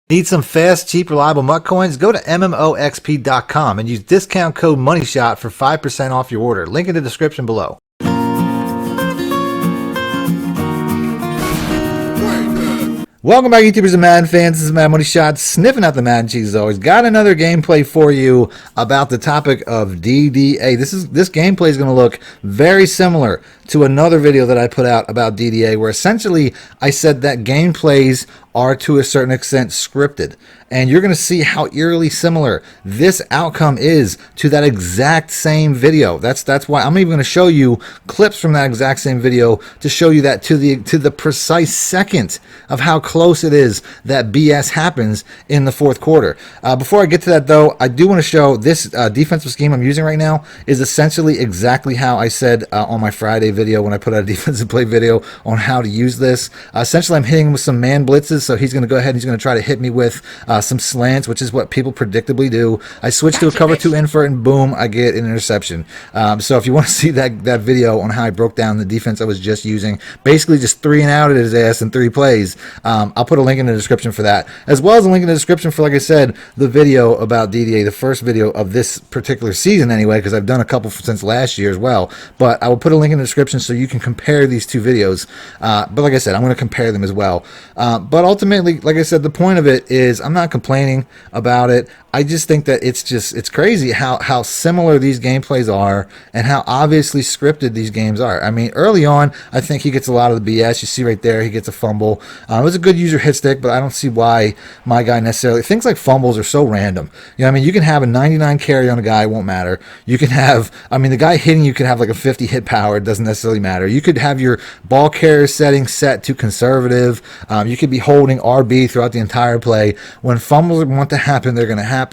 Need some fast, cheap, reliable MUT coins? Go to MMOXP.com and use discount code MONEYSHOT for 5% off your order. Link in the description below. Welcome back, YouTubers and Madden fans. This is Madden Money Shot, sniffing out the Madden cheese as always. Got another gameplay for you about the topic of DDA. This gameplay is going to look very similar to another video that I put out about DDA, where essentially I said that gameplays are to a certain extent scripted, and you're going to see how eerily similar this outcome is to that exact same video. That's why I'm even going to show you clips from that exact same video to show you that to the precise second of how close it is that BS happens in the fourth quarter. Before I get to that though, I do want to show this defensive scheme I'm using right now is essentially exactly how I said on my Friday video when I put out a defensive play video on how to use this. Essentially, I'm hitting with some man blitzes, so he's going to go ahead and he's going to try to hit me with some slants, which is what people predictably do. I switch to a cover 2 invert, and boom, I get an interception. So if you want to see that video on how I broke down the defense I was just using, basically just 3 and out at his ass in 3 plays, I'll put a link in the description for that, as well as a link in the description for, like I said, the video about DDA, the first video of this particular season anyway, because I've done a couple since last year as well. But I will put a link in the description so you can compare these two videos. But like I said, I'm going to compare them as well. But ultimately, like I said, the point of it is I'm not complaining about it. I just think that it's crazy how similar these gameplays are and how obviously scripted these games are. I mean, early on, I think he gets a lot of the BS. You see right there, he gets a fumble. It was a good user hit stick, but I don't see why my guy necessarily. Things like fumbles are so random. You know what I mean? You can have a 99 carry on a guy, it won't matter. You can have, I mean, the guy hitting you could have like a 50 hit power, it doesn't necessarily matter. You could have your ball carrier setting set to conservative. You could be holding RB throughout the entire play. When fumbles want to happen, they're going to happen.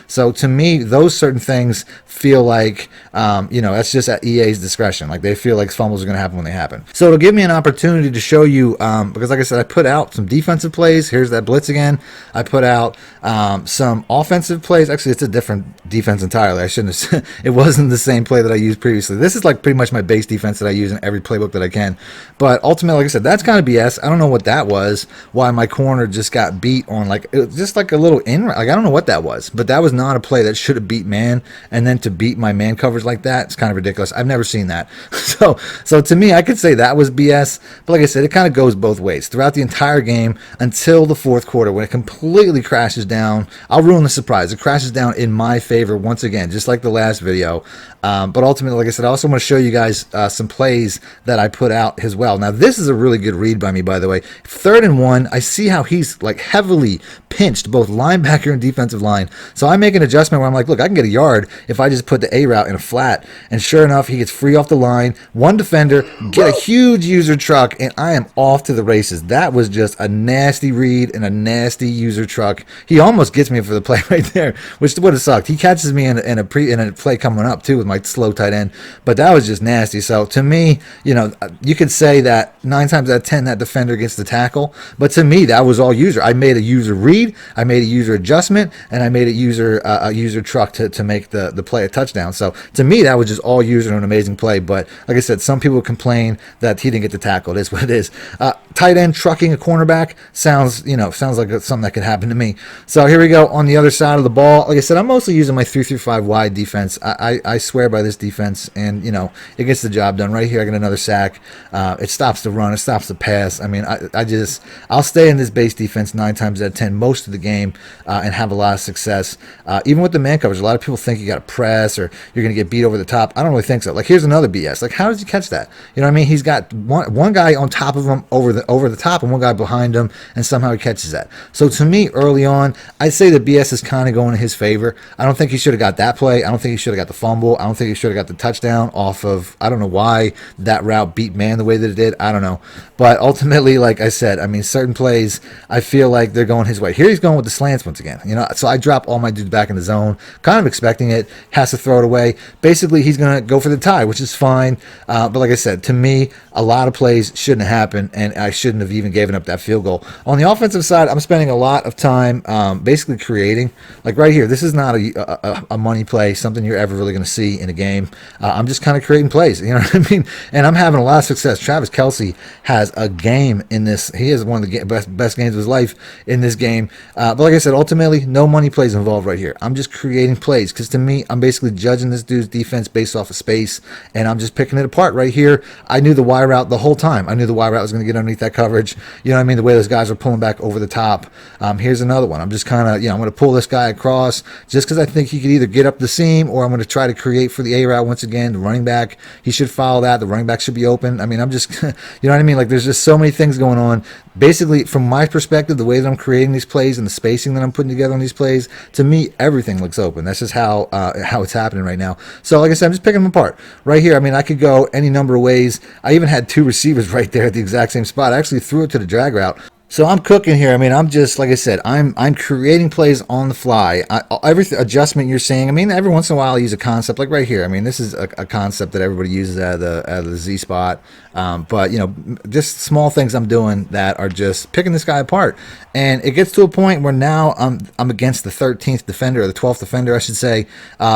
So to me, those certain things feel like, that's just at EA's discretion. Like they feel like fumbles are going to happen when they happen. So it'll give me an opportunity to show you, because like I said, I put out some defensive plays. Here's that blitz again. I put out some offensive plays. Actually, it's a different defense entirely. I shouldn't have, it wasn't the same play that I used previously. This is like pretty much my base defense that I use in every playbook that I can. But ultimately, like I said, that's kind of BS. I don't know what that was, why my corner just got beat on, like, it was just like a little in, like, I don't know what that was, but that was not a play that should have beat man, and then to beat my man coverage like that, it's kind of ridiculous. I've never seen that. So to me, I could say that was BS, but like I said, it kind of goes both ways throughout the entire game until the fourth quarter when it completely crashes down. I'll ruin the surprise. It crashes down in my favor once again, just like the last video. But ultimately, like I said, I also want to show you guys some plays that I put out as well. Now, this is a really good read by me, by the way. 3rd and 1, I see how he's like heavily pinched both linebacker and defensive line. So I make an adjustment where I'm like, look, I can get a yard if I just put the A route in a flat. And sure enough, he gets free off the line. One defender, get a huge user truck, and I am off to the races. That was just a nasty read and a nasty user truck. He almost gets me for the play right there, which would have sucked. He catches me in a play coming up too with my slow tight end, but that was just nasty. So to me, you could say that 9 times out of 10 that defender gets the tackle, but to me that was all user. I made a user read, I made a user adjustment, and I made a user truck to make the play a touchdown. So to me that was just all user and an amazing play. But like I said, some people complain that he didn't get the tackle. It is what it is. Tight end trucking a cornerback sounds like something that could happen to me. So here we go on the other side of the ball. Like I said, I'm mostly using my 3-5 wide defense. I swear by this defense, and it gets the job done. Right here, I get another sack. It stops the run, it stops the pass. I mean, I'll stay in this base defense 9 times out of 10 most of the game and have a lot of success. Even with the man coverage, a lot of people think you got to press or you're going to get beat over the top. I don't really think so. Like, here's another BS. Like, how does he catch that? You know what I mean? He's got one guy on top of him over the top and one guy behind him, and somehow he catches that. So to me, early on, I'd say the BS is kind of going in his favor. I don't think he should have got that play. I don't think he should have got the fumble. I don't think he should have got the touchdown off of, I don't know why that route beat man the way that it did. I don't know. But ultimately, like I said, I mean, certain plays, I feel like they're going his way. Here he's going with the slants once again. So I drop all my dudes back in the zone, kind of expecting it, has to throw it away. Basically, he's going to go for the tie, which is fine. But like I said, to me, a lot of plays shouldn't have happened, and I shouldn't have even given up that field goal. On the offensive side, I'm spending a lot of time basically creating. Like right here, this is not a money play, something you're ever really going to see in a game. I'm just kind of creating plays. You know what I mean, and I'm having a lot of success. Travis Kelce has a game in this. He has one of the best games of his life in this game. But like I said, ultimately, no money plays involved right here. I'm just creating plays because to me, I'm basically judging this dude's defense based off of space, and I'm just picking it apart right here. I knew the Y route the whole time. I knew the Y route was going to get underneath that coverage. You know what I mean? The way those guys are pulling back over the top. Here's another one. I'm just kind of, I'm going to pull this guy across just because I think he could either get up the seam or I'm going to try to create for the A route once again. The running back, he should follow that. The running back should be open. I mean, I'm just, you know what I mean? Like, there's just so many things going on. Basically, from my perspective, the way that I'm creating these plays and the spacing that I'm putting together on these plays, to me, everything looks open. That's just how it's happening right now. So, like I said, I'm just picking them apart. Right here, I mean, I could go any number of ways. I even had two receivers right there at the exact same spot. I actually threw it to the drag route. So I'm cooking here. I mean, I'm just, like I said, I'm creating plays on the fly. Every adjustment you're seeing, I mean, every once in a while I use a concept like right here. I mean, this is a concept that everybody uses out of the Z spot. But, just small things I'm doing that are just picking this guy apart. And it gets to a point where now I'm against the 13th defender, or the 12th defender, I should say,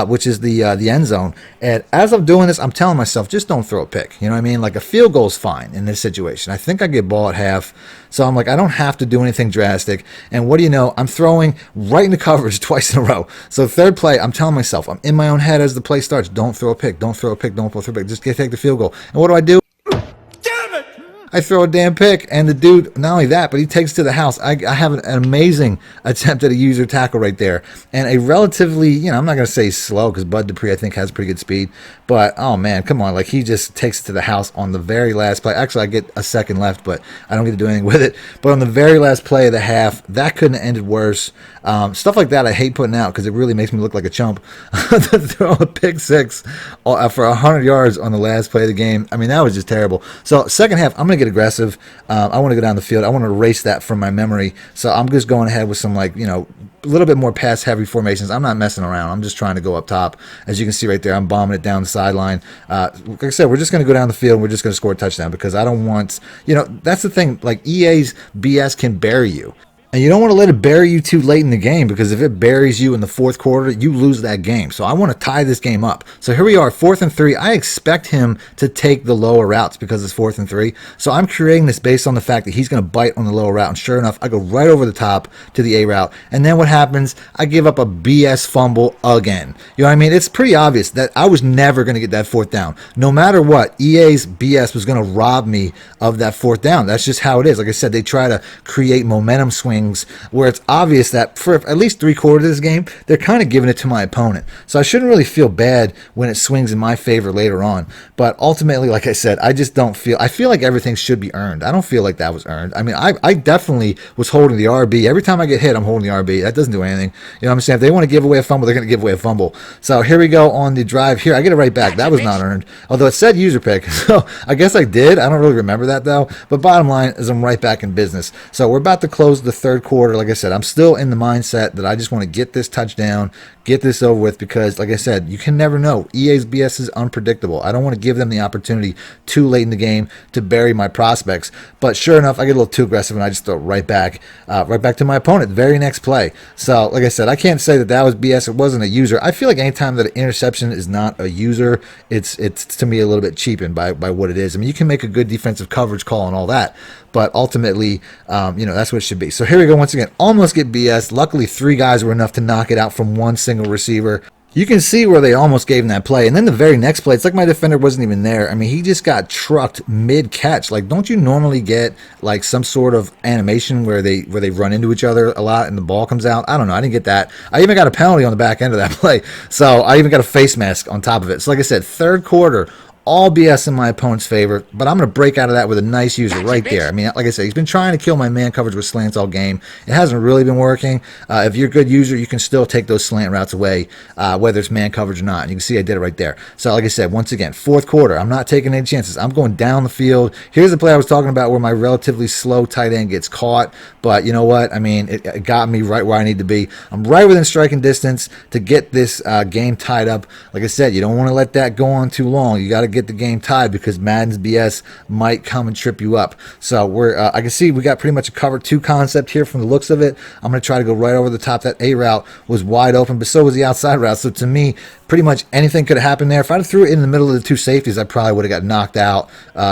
which is the end zone. And as I'm doing this, I'm telling myself, just don't throw a pick. You know what I mean? Like, a field goal is fine in this situation. I think I get ball at half. So I'm like, I don't have to do anything drastic. And what do you know? I'm throwing right into coverage twice in a row. So third play, I'm telling myself, I'm in my own head as the play starts. Don't throw a pick. Don't throw a pick. Don't throw a pick. Just take the field goal. And what do? I throw a damn pick, and the dude, not only that, but he takes to the house. I have an amazing attempt at a user tackle right there, and a relatively, I'm not going to say slow, because Bud Dupree, I think, has pretty good speed, but, oh, man, come on, like, he just takes it to the house on the very last play. Actually, I get a second left, but I don't get to do anything with it, but on the very last play of the half, that couldn't have ended worse. Stuff like that I hate putting out, because it really makes me look like a chump. To throw a pick six for 100 yards on the last play of the game, I mean, that was just terrible. So, second half, I'm going to get aggressive. I want to go down the field. I want to erase that from my memory. So I'm just going ahead with some, like, a little bit more pass heavy formations. I'm not messing around. I'm just trying to go up top. As you can see right there, I'm bombing it down the sideline. Like I said, we're just going to go down the field and we're just going to score a touchdown, because I don't want, that's the thing. Like, EA's BS can bury you. And you don't want to let it bury you too late in the game, because if it buries you in the fourth quarter, you lose that game. So I want to tie this game up. So here we are, 4th and 3. I expect him to take the lower routes because it's 4th and 3. So I'm creating this based on the fact that he's going to bite on the lower route. And sure enough, I go right over the top to the A route. And then what happens? I give up a BS fumble again. You know what I mean? It's pretty obvious that I was never going to get that 4th down. No matter what, EA's BS was going to rob me of that 4th down. That's just how it is. Like I said, they try to create momentum swings where it's obvious that for at least 3/4 of this game, they're kind of giving it to my opponent. So I shouldn't really feel bad when it swings in my favor later on. But ultimately, like I said, I just don't feel, I feel like everything should be earned. I don't feel like that was earned. I mean, I definitely was holding the RB. Every time I get hit, I'm holding the RB. That doesn't do anything. You know what I'm saying? If they want to give away a fumble, they're going to give away a fumble. So here we go on the drive here. I get it right back. That was not earned. Although it said user pick. So I guess I did. I don't really remember that though. But bottom line is I'm right back in business. So we're about to close the third quarter. Like I said, I'm still in the mindset that I just want to get this touchdown, get this over with, because like I said, you can never know. EA's BS is unpredictable. I don't want to give them the opportunity too late in the game to bury my prospects. But sure enough, I get a little too aggressive and I just throw it right back to my opponent, the very next play. So like I said, I can't say that was BS. It wasn't a user. I feel like anytime that an interception is not a user, it's to me a little bit cheapened by what it is. I mean, you can make a good defensive coverage call and all that, but ultimately, that's what it should be. So here we go once again. Almost get BS. Luckily, 3 guys were enough to knock it out from one single receiver. You can see where they almost gave him that play. And then the very next play, it's like my defender wasn't even there. I mean, he just got trucked mid-catch. Like, don't you normally get, like, some sort of animation where they run into each other a lot and the ball comes out? I don't know. I didn't get that. I even got a penalty on the back end of that play. So I even got a face mask on top of it. So like I said, third quarter, all BS in my opponent's favor, but I'm going to break out of that with a nice user right there. I mean, like I said, he's been trying to kill my man coverage with slants all game. It hasn't really been working. If you're a good user, you can still take those slant routes away, whether it's man coverage or not. And you can see I did it right there. So like I said, once again, fourth quarter, I'm not taking any chances. I'm going down the field. Here's the play I was talking about where my relatively slow tight end gets caught, but you know what? I mean, it got me right where I need to be. I'm right within striking distance to get this game tied up. Like I said, you don't want to let that go on too long. You got to get the game tied because Madden's BS might come and trip you up. So I can see we got pretty much a cover 2 concept here from the looks of it. I'm going to try to go right over the top. That A route was wide open, but so was the outside route. So to me, pretty much anything could have happened there. If I'd threw it in the middle of the two safeties, I probably would have got knocked out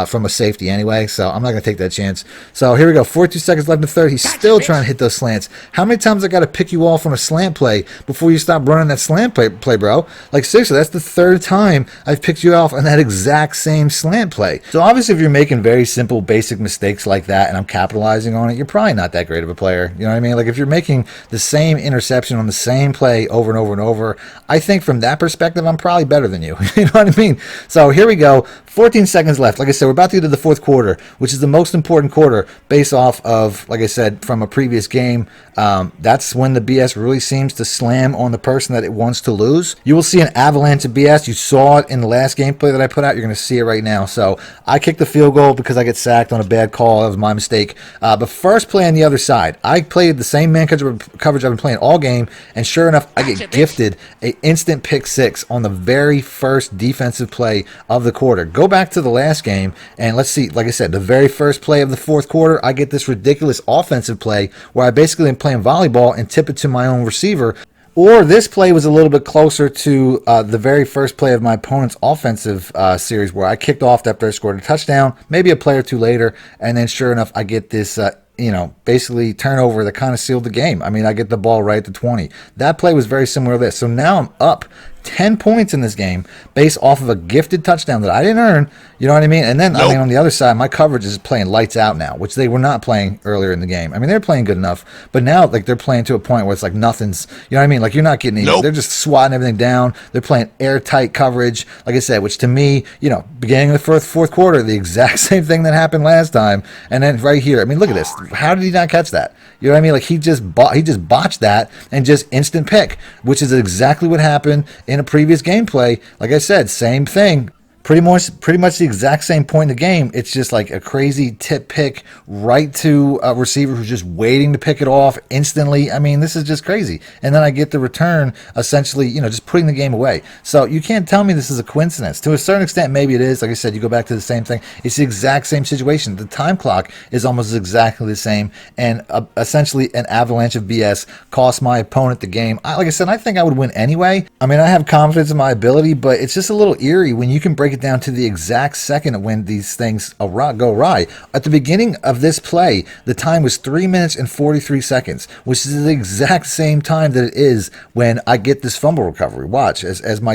from a safety anyway, so I'm not going to take that chance. So here we go, 42 seconds left in the third. He's still trying to hit those slants. How many times I got to pick you off on a slant play before you stop running that slant play, bro? Like, seriously, that's the third time I've picked you off on that exact same slant play. So obviously, if you're making very simple, basic mistakes like that and I'm capitalizing on it, you're probably not that great of a player. You know what I mean? Like, if you're making the same interception on the same play over and over and over, I think from that perspective, I'm probably better than you. You know what I mean? So here we go. 14 seconds left. Like I said, we're about to get to the fourth quarter, which is the most important quarter based off of, like I said, from a previous game. That's when the BS really seems to slam on the person that it wants to lose. You will see an avalanche of BS. You saw it in the last gameplay that I put out. You're going to see it right now. So I kicked the field goal because I get sacked on a bad call. That was my mistake. But first play on the other side, I played the same man coverage I've been playing all game, and sure enough, I get gifted an instant pick six on the very first defensive play of the quarter. Go back to the last game, and let's see, like I said, the very first play of the fourth quarter, I get this ridiculous offensive play where I basically am playing volleyball and tip it to my own receiver. Or this play was a little bit closer to the very first play of my opponent's offensive series where I kicked off after I scored a touchdown, maybe a play or two later, and then sure enough, I get this basically turnover that kind of sealed the game. I mean, I get the ball right at the 20. That play was very similar to this. So now I'm up 10 points in this game based off of a gifted touchdown that I didn't earn. You know what I mean? And then, I mean, on the other side, my coverage is playing lights out now, which they were not playing earlier in the game. I mean, they're playing good enough, but now, like, they're playing to a point where it's like nothing's, you know what I mean? Like, you're not getting any, they're just swatting everything down. They're playing airtight coverage, like I said, which to me, beginning of the fourth quarter, the exact same thing that happened last time. And then right here, I mean, look at this. How did he not catch that? You know what I mean? Like, he just botched that and just instant pick, which is exactly what happened in a previous gameplay. Like I said, same thing. Pretty much the exact same point in the game. It's just like a crazy tip pick right to a receiver who's just waiting to pick it off instantly. I mean, this is just crazy. And then I get the return, essentially, just putting the game away. So you can't tell me this is a coincidence. To a certain extent, maybe it is. Like I said, you go back to the same thing. It's the exact same situation. The time clock is almost exactly the same. And essentially, an avalanche of BS cost my opponent the game. Like I said, I think I would win anyway. I mean, I have confidence in my ability, but it's just a little eerie when you can break it down to the exact second when these things go awry. At the beginning of this play, the time was 3 minutes and 43 seconds, which is the exact same time that it is when I get this fumble recovery. Watch, as my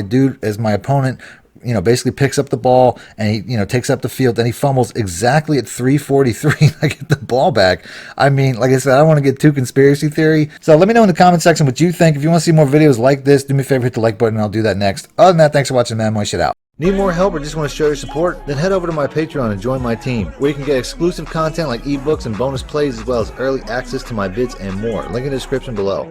opponent basically picks up the ball and he, takes up the field, then he fumbles exactly at 3:43. I get the ball back. I mean, like I said, I don't want to get too conspiracy theory. So let me know in the comment section what you think. If you want to see more videos like this, do me a favor, hit the like button, and I'll do that next. Other than that, thanks for watching, man. My shit out. Need more help or just want to show your support? Then head over to my Patreon and join my team, where you can get exclusive content like ebooks and bonus plays, as well as early access to my vids and more. Link in the description below.